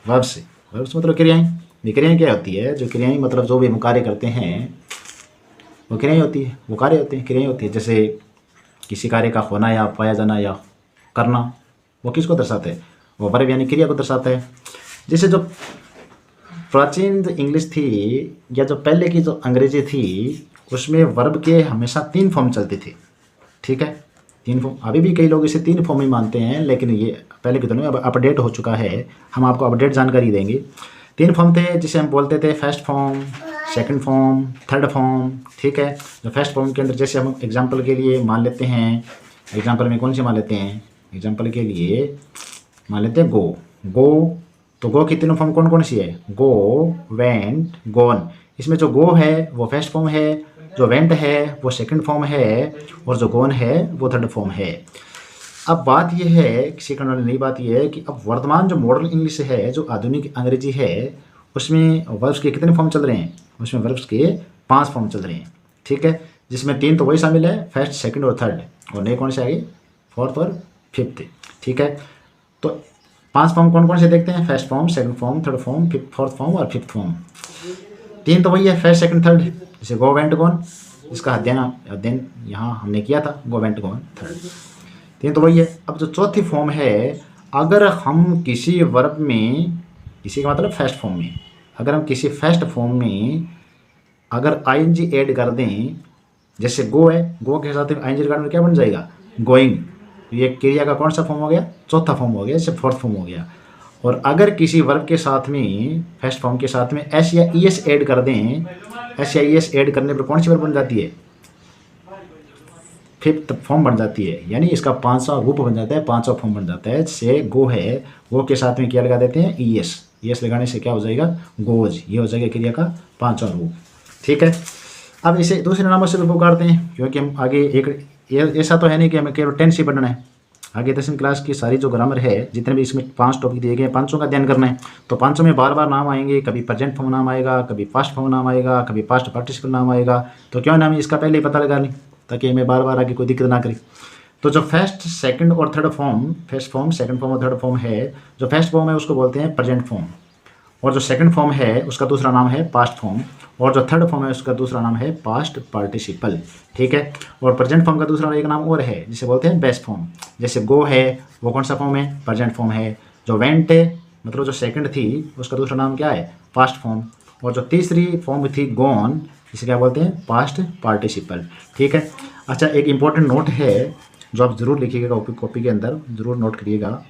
वर्ब से मतलब क्रियाएं। ये क्रियाएं क्या होती है, जो क्रियाएं मतलब जो भी हम कार्य करते हैं वो क्रियाएं होती है, वो कार्य होते हैं, क्रियाएं होती है। जैसे किसी कार्य का होना या पाया जाना या करना, वो किसको दर्शाता है, वो वर्ब यानी क्रिया को दर्शाता है। जैसे जो प्राचीन इंग्लिश थी या जो पहले की जो अंग्रेजी थी, उसमें वर्ब के हमेशा 3 फॉर्म चलते थे, ठीक है। 3 फॉर्म, अभी भी कई लोग इसे 3 फॉर्म ही मानते हैं, लेकिन ये पहले की तुलना में अब अपडेट हो चुका है, हम आपको अपडेट जानकारी देंगे। 3 फॉर्म थे जिसे हम बोलते थे first form, second form, third form, ठीक है। जो फर्स्ट फॉर्म के अंदर जैसे हम एग्जांपल के लिए मान लेते हैं, एग्जांपल में कौन सी मान लेते हैं, एग्जांपल के लिए मान लेते हैं गो। तो गो की 3 फॉर्म कौन कौन सी है, गो, वेंट, गोन। इसमें जो गो है वो फर्स्ट फॉर्म है, जो वेंट है वो सेकंड फॉर्म है, और जो गोन है वो थर्ड फॉर्म है। अब बात यह है, सीखने वाली नई बात यह है कि अब वर्तमान जो मॉडर्न इंग्लिश है, जो आधुनिक अंग्रेजी है, उसमें वर्ब्स के कितने फॉर्म चल रहे हैं, उसमें वर्ब्स के 5 फॉर्म चल रहे हैं, ठीक है। जिसमें 3 तो वही शामिल है, फर्स्ट, सेकंड और थर्ड, और नए कौन से आएगी, फोर्थ और फिफ्थ, ठीक है। तो 5 फॉर्म कौन कौन से देखते हैं, first form, second form, third form, fourth form और फिफ्थ फॉर्म। 3 तो वही है, फर्स्ट, सेकंड, थर्ड। जैसे गो, वेंट, गोन, इसका अध्ययन यहाँ हमने किया था, गो, वेंट, गोन, थर्ड। 3 तो वही है। अब जो चौथी फॉर्म है, अगर हम किसी वर्ब में, किसी का मतलब फर्स्ट फॉर्म में, अगर हम किसी फर्स्ट फॉर्म में अगर आईएनजी ऐड कर दें, जैसे गो है, गो के साथ आईएनजी लगाने में क्या बन जाएगा, गोइंग। ये क्रिया का कौन सा फॉर्म हो गया, चौथा फॉर्म हो गया, जैसे फोर्थ फॉर्म हो गया। और अगर किसी वर्ब के साथ में, फर्स्ट फॉर्म के साथ में एस या ई एस ऐड कर दें, एस या ई एस ऐड करने पर कौन सी वर्ब बन जाती है, फिफ्थ फॉर्म बन जाती है, यानी इसका 5वां रूप बन जाता है, 5वां फॉर्म बन जाता है। जैसे गो है, गो के साथ में क्या लगा देते हैं, ई एस लगाने से क्या हो जाएगा, गोज। ये हो जाएगा क्रिया का 5वां रूप, ठीक है। अब इसे दूसरे नामों से भी पुकारते हैं, क्योंकि हम आगे ऐसा तो है नहीं कि हमें केवल टेंस ही पढ़ना है, आगे 10वीं क्लास की सारी जो ग्रामर है, जितने भी इसमें 5 टॉपिक दिए गए हैं, 5 का अध्ययन करना है। तो 5 में बार बार नाम आएंगे, कभी प्रेजेंट फॉर्म नाम आएगा, कभी पास्ट फॉर्म नाम आएगा, कभी पास्ट पार्टिसिपल नाम आएगा। तो क्यों नाम है इसका पहले ही पता लगा लें, ताकि हमें बार बार आगे कोई दिक्कत ना करे। तो जो फर्स्ट, सेकंड और third form, first form, second form और थर्ड फॉर्म है, जो फर्स्ट फॉर्म है उसको बोलते हैं प्रेजेंट फॉर्म, और जो सेकंड फॉर्म है उसका दूसरा नाम है पास्ट फॉर्म, और जो थर्ड फॉर्म है उसका दूसरा नाम है पास्ट पार्टिसिपल, ठीक है। और प्रेजेंट फॉर्म का दूसरा एक नाम और है जिसे बोलते हैं बेस फॉर्म। जैसे गो है, वो कौन सा फॉर्म है, प्रेजेंट फॉर्म है। जो वेंट है, मतलब जो सेकंड थी, उसका दूसरा नाम क्या है, पास्ट फॉर्म। और जो तीसरी फॉर्म थी गोन, जिसे क्या बोलते हैं, पास्ट पार्टिसिपल, ठीक है। अच्छा, एक इम्पॉर्टेंट नोट है जो आप ज़रूर लिखिएगा, कॉपी के अंदर ज़रूर नोट करिएगा।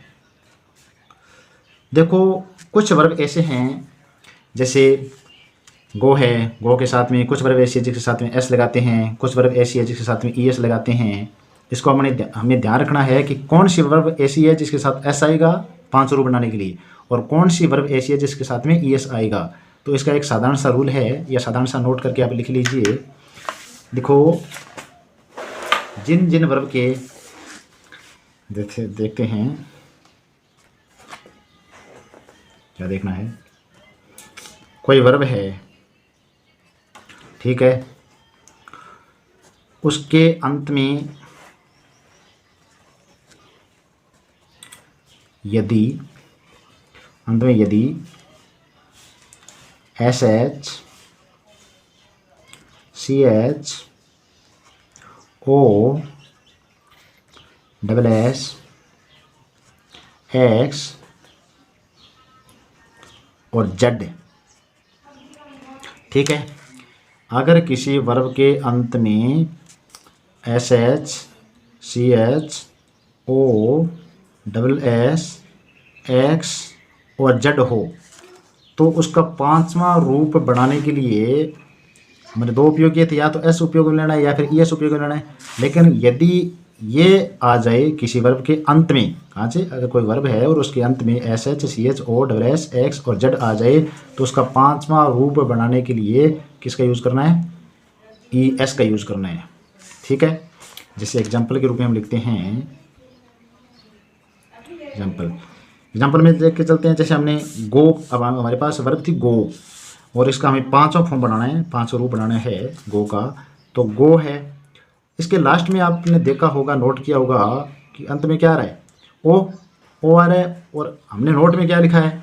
देखो, कुछ वर्ब ऐसे हैं, जैसे गो है, गो के साथ में कुछ वर्ब ऐसी है जिसके साथ में एस लगाते हैं, कुछ वर्ब ऐसी है जिसके साथ में ई एस लगाते हैं। इसको हमें ध्यान रखना है कि कौन सी वर्ब ऐसी है जिसके साथ एस आएगा 5 रूप बनाने के लिए, और कौन सी वर्ब ऐसी है जिसके साथ में ई एस आएगा। तो इसका एक साधारण सा रूल है, या साधारण सा नोट करके आप लिख लीजिए। देखो, जिन जिन वर्ब के देखते हैं, क्या देखना है, कोई वर्ब है, ठीक है, उसके अंत में यदि S H, C H, O, double S, X और जेड, ठीक है। अगर किसी वर्ब के अंत में S H, C H, O, double S, X और जेड हो, तो उसका 5वां रूप बनाने के लिए मैंने 2 उपयोग किए थे, या तो एस उपयोग में लेना है या फिर ई एस उपयोग में लेना है। लेकिन यदि ये आ जाए किसी वर्ब के अंत में, कहाँ से, अगर कोई वर्ब है और उसके अंत में S H C H O double S X और जेड आ जाए तो उसका पांचवा रूप बनाने के लिए किसका यूज़ करना है, ई एस का यूज़ करना है। ठीक है, जैसे एग्जाम्पल के रूप में हम लिखते हैं, एग्जाम्पल में देख के चलते हैं। जैसे हमने गो, अब हमारे पास वर्ब थी गो और इसका हमें पांचवा फॉर्म बनाना है, पांचवा रूप बनाना है गो का, तो गो है। इसके लास्ट में आपने देखा होगा, नोट किया होगा कि अंत में क्या आ रहा है, ओ आ रहा है, और हमने नोट में क्या लिखा है,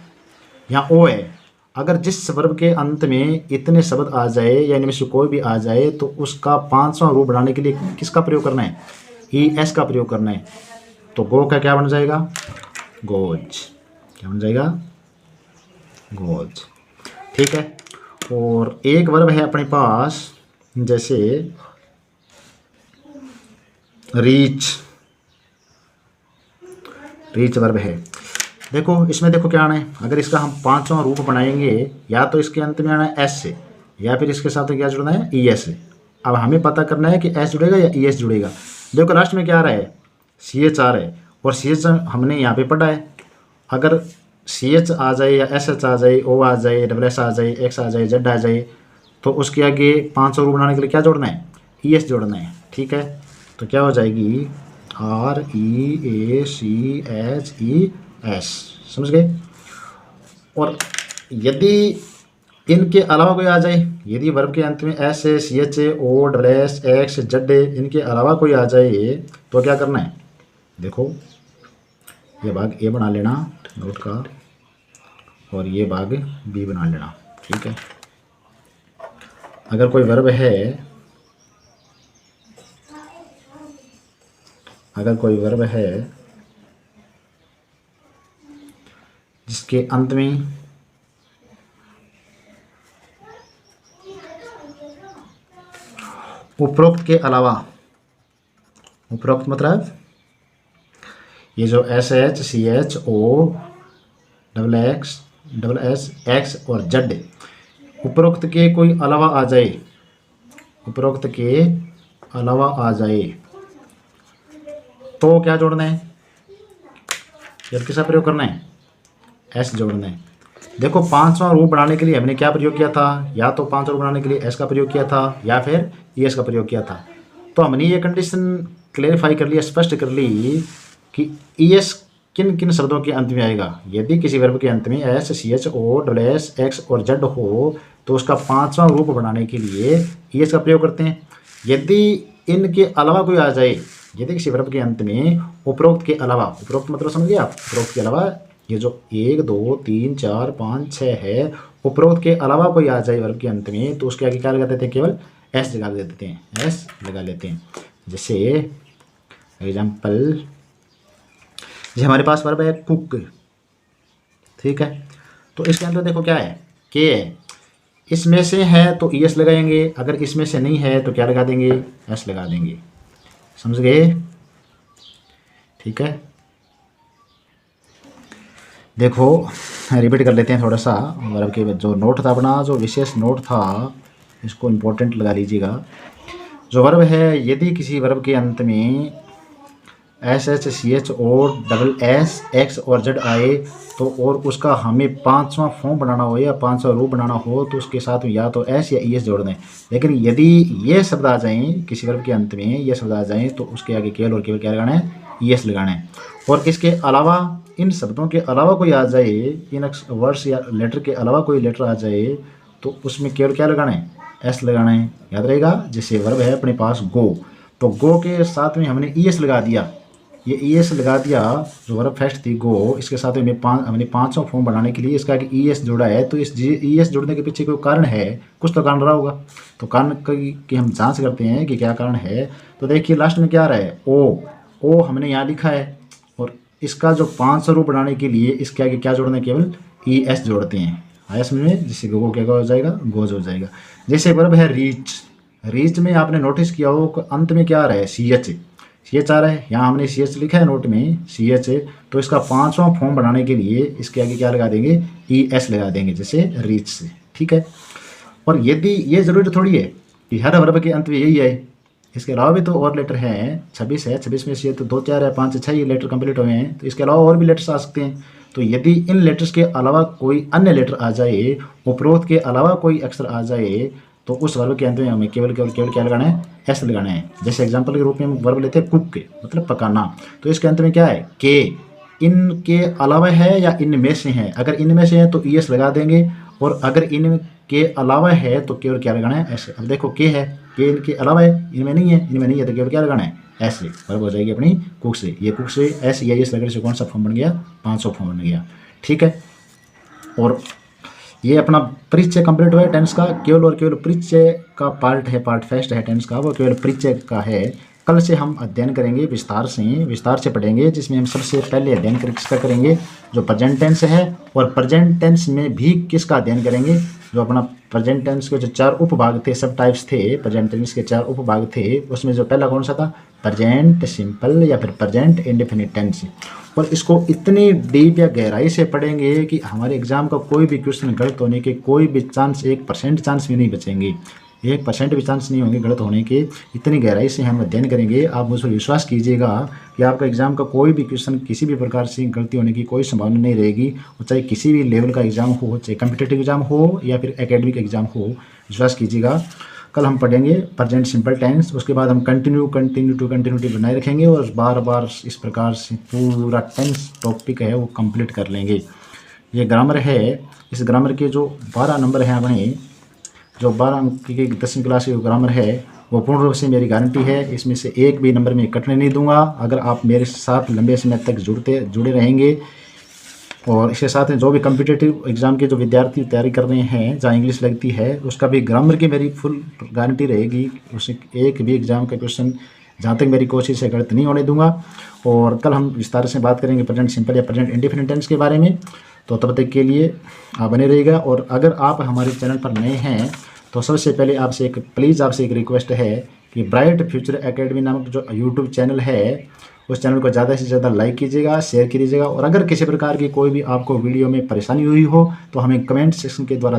यहाँ ओ है। अगर जिस वर्ब के अंत में इतने शब्द आ जाए या इनमें से कोई भी आ जाए तो उसका पांचवा रूप बनाने के लिए किसका प्रयोग करना है, ई एस का प्रयोग करना है। तो गो का क्या बन जाएगा, गोज, क्या बन जाएगा, गोज। ठीक है, और एक वर्ब है अपने पास, जैसे रीच, रीच वर्ब है। देखो इसमें देखो क्या आना है, अगर इसका हम पांचवा रूप बनाएंगे या तो इसके अंत में आना है एस से, या फिर इसके साथ क्या जुड़ना है, ई एस से। अब हमें पता करना है कि एस जुड़ेगा या ई एस जुड़ेगा। देखो लास्ट में क्या आ रहा है, सी एच आ रहा है, और सी एच हमने यहाँ पे पढ़ा है। अगर सी एच आ जाए या एस एच आ जाए, ओ आ जाए, डबल एस आ जाए, एक्स आ जाए, जेड आ जाए, तो उसके आगे पांचवा रूप बनाने के लिए क्या जोड़ना है, ई एस जोड़ना है। ठीक है, तो क्या हो जाएगी, आर ई ए सी एच ई एस, समझ गए। और यदि इनके अलावा कोई आ जाए, यदि वर्ब के अंत में S A C H A O double S X Z A, इनके अलावा कोई आ जाए तो क्या करना है, देखो ये भाग ए बना लेना नोट का, और ये भाग बी बना लेना। ठीक है, अगर कोई वर्ब है, अगर कोई वर्ब है जिसके अंत में उपरोक्त के अलावा, उपरोक्त मतलब ये जो S H C H O double X double S X और जेड, उपरोक्त के कोई अलावा आ जाए, उपरोक्त के अलावा आ जाए तो क्या जोड़ना है, जब किसका प्रयोग करना है, एस जोड़ना है। देखो पांचवा रूप बनाने के लिए हमने क्या प्रयोग किया था, या तो पांचवा रूप बनाने के लिए एस का प्रयोग किया था या फिर ई एस का प्रयोग किया था। तो हमने ये कंडीशन क्लेरिफाई कर लिया, स्पष्ट कर ली कि ई एस किन किन शब्दों के अंत में आएगा। यदि किसी वर्ब के अंत में S C H O double S X और जेड हो तो उसका पांचवा रूप बनाने के लिए ई एस का प्रयोग करते हैं। यदि इनके अलावा कोई आ जाए, यदि किसी वर्ब के अंत में उपरोक्त के अलावा, उपरोक्त मतलब समझ गए आप, उपरोक्त के अलावा ये जो 1 2 3 4 5 6 है, उपरोक्त के अलावा कोई आ जाए वर्ब के अंत में तो उसके आगे क्या लगा देते हैं, केवल एस लगा देते हैं, एस लगा लेते हैं। जैसे एग्जाम्पल, जैसे हमारे पास वर्ब है कुक, ठीक है, तो इसके अंदर देखो क्या है, के है, इसमें से है तो ई एस लगाएंगे, अगर इसमें से नहीं है तो क्या लगा देंगे, एस लगा देंगे, समझ गए। ठीक है, देखो रिपीट कर लेते हैं थोड़ा सा, वर्ब के जो नोट था अपना, जो विशेष नोट था इसको इम्पोर्टेंट लगा लीजिएगा। जो वर्ब है, यदि किसी वर्ब के अंत में S H C H O double S X और जेड आए तो और उसका हमें पांचवा फॉर्म बनाना हो या पांचवा रूप बनाना हो तो उसके साथ में या तो एस या ई एस जोड़ दें। लेकिन यदि ये शब्द आ जाएं, किसी वर्ब के अंत में ये शब्द आ जाएं तो उसके आगे केवल और केवल क्या लगाना है, ई एस लगाना है। और इसके अलावा, इन शब्दों के अलावा कोई आ जाए, इन वर्ड्स या लेटर के अलावा कोई लेटर आ जाए तो उसमें केवल क्या लगाना है, एस लगाना है, याद रहेगा। जैसे वर्ब है अपने पास गो, तो गो के साथ में हमने ई एस लगा दिया, ये ई एस लगा दिया, जो वर्ब फर्स्ट थी गो, इसके साथ में हमने पांचवा फॉर्म बनाने के लिए इसका ई एस जोड़ा है। तो इस ई एस जोड़ने के पीछे कोई कारण है, कुछ तो कारण रहा होगा। तो कारण की हम जांच करते हैं कि क्या कारण है। तो देखिए लास्ट में क्या आ रहा है, ओ हमने यहाँ लिखा है, और इसका जो पांचवा रूप बनाने के लिए इसके आगे क्या जोड़ना है, केवल ई एस जोड़ते हैं। आया समझ में, जिससे गो क्या हो जाएगा, गोज हो जाएगा। जैसे वर्ब है रीच, रीच में आपने नोटिस किया हो अंत में क्या आ रहा है, सी एच आ रहा है, यहाँ हमने सी एच लिखा है नोट में, सी एच है, तो इसका पांचवा फॉर्म बनाने के लिए इसके आगे क्या लगा देंगे, ई एस लगा देंगे, जैसे रीच से। ठीक है, और यदि ये जरूरी थोड़ी है कि हर वर्ब के अंत में यही है, इसके अलावा भी तो और लेटर हैं, 26 है, 26 में से तो 2 4 है, 5 6 ये लेटर कंप्लीट हुए हैं, तो इसके अलावा और भी लेटर्स आ सकते हैं। तो यदि इन लेटर्स के अलावा कोई अन्य लेटर आ जाए, उपरोक्त के अलावा कोई अक्षर आ जाए, तो उस वर्ब के अंत में हमें केवल क्या लगाना है, एस लगाना है। जैसे एग्जाम्पल के रूप में हम वर्ब लेते हैं कुक के, मतलब पकाना, तो इसके अंत में क्या है, के। इनके अलावा है या इनमें से है, अगर इनमें से है तो ईएस लगा देंगे, और अगर इनके अलावा है तो केवल क्या लगाना है, ऐसे। अब देखो के है, के इनके अलावा है, इनमें नहीं है, इनमें नहीं है, तो केवल क्या लगाना है, ऐसे। वर्ब हो जाएगी अपनी कुक से। ये कुक से एस या एस लगने से कौन सा फॉर्म बन गया, 500 फॉर्म बन गया। ठीक है, और ये अपना परिचय कंप्लीट हुआ है टेंस का। केवल और केवल परिचय का पार्ट है, पार्ट फर्स्ट है टेंस का, वो केवल परिचय का है। कल से हम अध्ययन करेंगे विस्तार से पढ़ेंगे, जिसमें हम सबसे पहले अध्ययन किसका करेंगे, जो प्रेजेंट टेंस है, और प्रेजेंट टेंस में भी किसका अध्ययन करेंगे, जो अपना प्रेजेंट टेंस के जो 4 उपभाग थे, सब टाइप्स थे प्रेजेंट टेंस के 4 उपभाग थे, उसमें जो पहला कौन सा था, प्रेजेंट सिंपल या फिर प्रेजेंट इंडेफिनिट टेंस। और इसको इतनी डीप या गहराई से पढ़ेंगे कि हमारे एग्जाम का कोई भी क्वेश्चन गलत होने के कोई भी चांस, 1% चांस भी नहीं बचेंगे, 1% भी चांस नहीं होंगे गलत होने के। इतनी गहराई से हम अध्ययन करेंगे, आप मुझ पर विश्वास कीजिएगा कि आपका एग्जाम का कोई भी क्वेश्चन किसी भी प्रकार से गलती होने की कोई संभावना नहीं रहेगी। और चाहे किसी भी लेवल का एग्जाम हो, चाहे कम्पिटेटिव एग्जाम हो या फिर एकेडमिक एग्जाम हो, विश्वास कीजिएगा। कल हम पढ़ेंगे प्रेजेंट सिंपल टेंस, उसके बाद हम कंटिन्यूटी बनाए रखेंगे, और बार बार इस प्रकार से पूरा टेंस टॉपिक है वो कंप्लीट कर लेंगे। ये ग्रामर है, इस ग्रामर के जो 12 नंबर हैं अपने, जो 12 अंक की 10वीं क्लास की ग्रामर है, वो पूर्ण रूप से मेरी गारंटी है, इसमें से एक भी नंबर में कटने नहीं दूंगा, अगर आप मेरे साथ लंबे समय तक जुड़े रहेंगे। और इसके साथ में जो भी कम्पिटिटिव एग्ज़ाम के जो विद्यार्थी तैयारी कर रहे हैं, जहाँ इंग्लिश लगती है, उसका भी ग्रामर की मेरी फुल गारंटी रहेगी, उसे एक भी एग्ज़ाम का क्वेश्चन जहाँ तक मेरी कोशिश है गलत नहीं होने दूंगा। और कल हम विस्तार से बात करेंगे प्रेजेंट सिंपल या प्रेजेंट इंडेफिनिट टेंस के बारे में। तो तब तक के लिए आप बने रहिएगा। और अगर आप हमारे चैनल पर नए हैं तो सबसे पहले आपसे एक रिक्वेस्ट है कि ब्राइट फ्यूचर एकेडमी नामक जो यूट्यूब चैनल है, उस चैनल को ज़्यादा से ज़्यादा लाइक कीजिएगा, शेयर कीजिएगा। और अगर किसी प्रकार की कोई भी आपको वीडियो में परेशानी हुई हो तो हमें कमेंट सेक्शन के द्वारा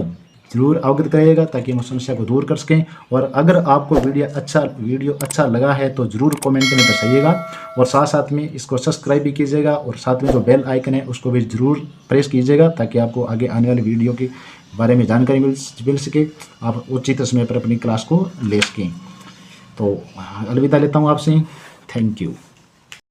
ज़रूर अवगत करिएगा, ताकि हम उस समस्या को दूर कर सकें। और अगर आपको वीडियो अच्छा लगा है तो ज़रूर कमेंट में बताइएगा, और साथ में इसको सब्सक्राइब भी कीजिएगा, और साथ में जो बेल आइकन है उसको भी ज़रूर प्रेस कीजिएगा, ताकि आपको आगे आने वाली वीडियो के बारे में जानकारी मिल सके, आप उचित समय पर अपनी क्लास को ले सकें। तो अलविदा लेता हूँ आपसे, थैंक यू।